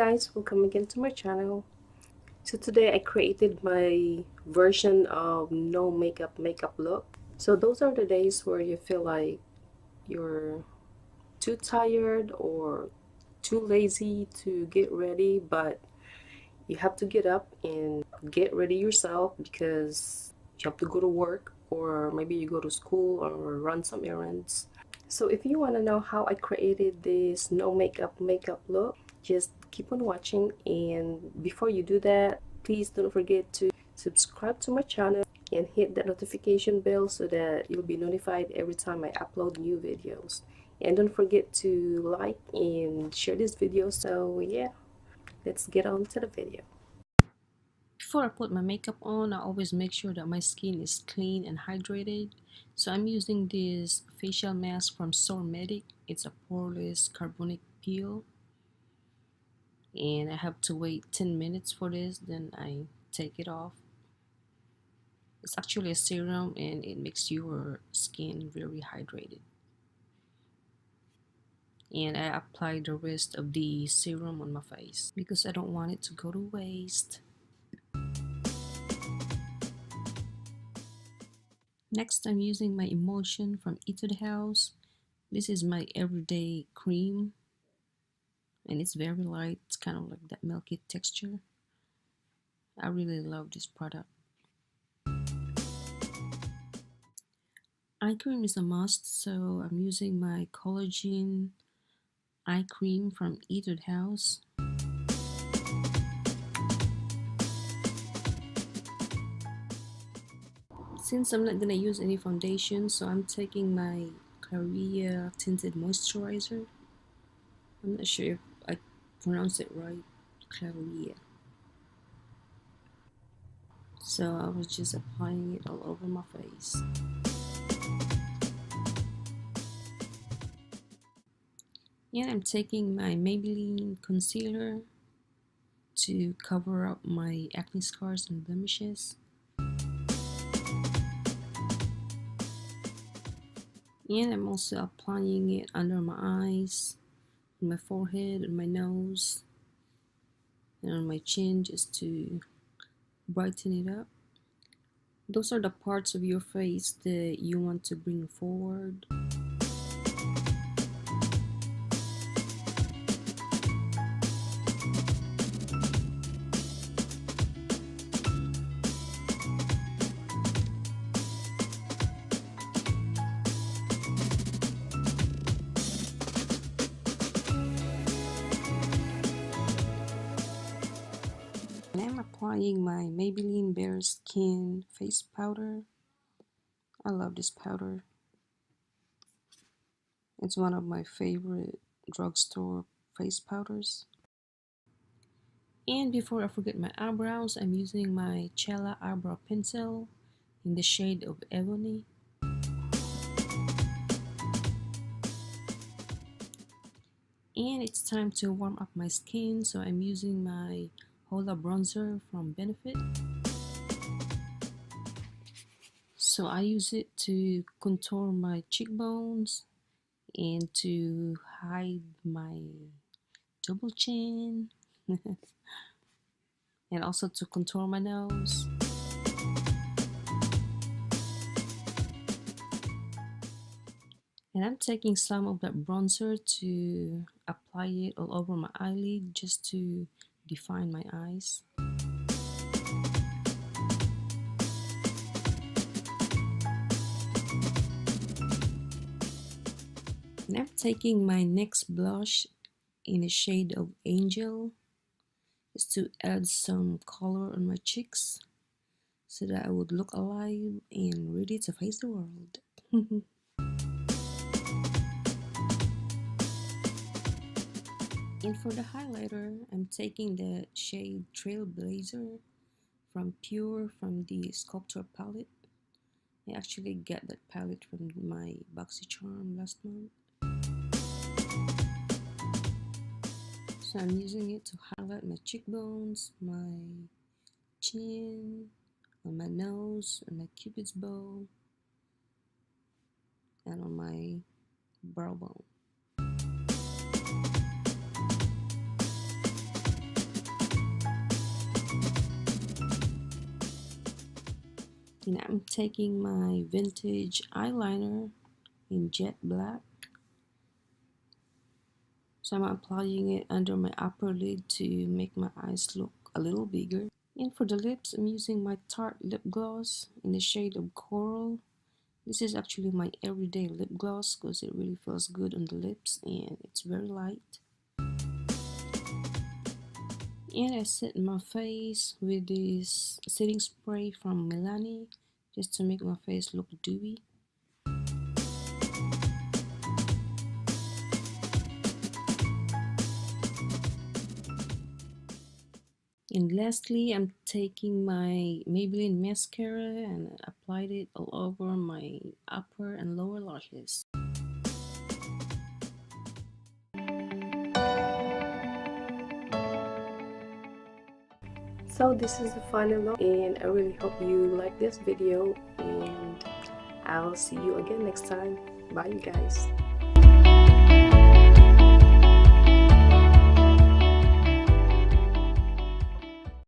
guys, welcome again to my channel. So today I created my version of no makeup look. So those are the days where you feel like you're too tired or too lazy to get ready, but you have to get up and get ready yourself because you have to go to work, or maybe you go to school or run some errands. So if you want to know how I created this no makeup look, just keep on watching. And before you do that, please don't forget to subscribe to my channel and hit that notification bell so that you'll be notified every time I upload new videos. And don't forget to like and share this video. So yeah, let's get on to the video. Before I put my makeup on, I always make sure that my skin is clean and hydrated. So I'm using this facial mask from Sormedic. It's a poreless carbonic peel. And I have to wait 10 minutes for this, then I take it off. It's actually a serum and it makes your skin very hydrated. And I apply the rest of the serum on my face because I don't want it to go to waste. Next, I'm using my Emulsion from Etude House. This is my everyday cream and it's very light. It's kind of like that milky texture. I really love this product. Eye cream is a must, so I'm using my Collagen eye cream from Etude House. Since I'm not gonna use any foundation, so I'm taking my Clarria Tinted Moisturizer. I'm not sure if I pronounce it right, Clarria. So I was just applying it all over my face. And I'm taking my Maybelline concealer to cover up my acne scars and blemishes. And I'm also applying it under my eyes, on my forehead, on my nose, and on my chin just to brighten it up. Those are the parts of your face that you want to bring forward. And I'm applying my Maybelline Bare Skin Face Powder. I love this powder. It's one of my favorite drugstore face powders. And before I forget my eyebrows, I'm using my Cella Eyebrow Pencil in the shade of Ebony. And it's time to warm up my skin, so I'm using my Hoola bronzer from Benefit. So I use it to contour my cheekbones and to hide my double chin and also to contour my nose. And I'm taking some of that bronzer to apply it all over my eyelid just to define my eyes. And I'm taking my NYX blush in the shade of Angel just to add some color on my cheeks so that I would look alive and ready to face the world. And for the highlighter, I'm taking the shade Trailblazer from from the Sculptor palette. I actually got that palette from my BoxyCharm last month. So I'm using it to highlight my cheekbones, my chin, on my nose, on my cupid's bow, and on my brow bone. And I'm taking my vintage eyeliner in jet black. So I'm applying it under my upper lid to make my eyes look a little bigger. And for the lips, I'm using my Tarte lip gloss in the shade of Coral. This is actually my everyday lip gloss because it really feels good on the lips and it's very light. And I set my face with this setting spray from Milani just to make my face look dewy. And lastly, I'm taking my Maybelline mascara and applied it all over my upper and lower lashes. So this is the final look, and I really hope you like this video, and I'll see you again next time. Bye you guys.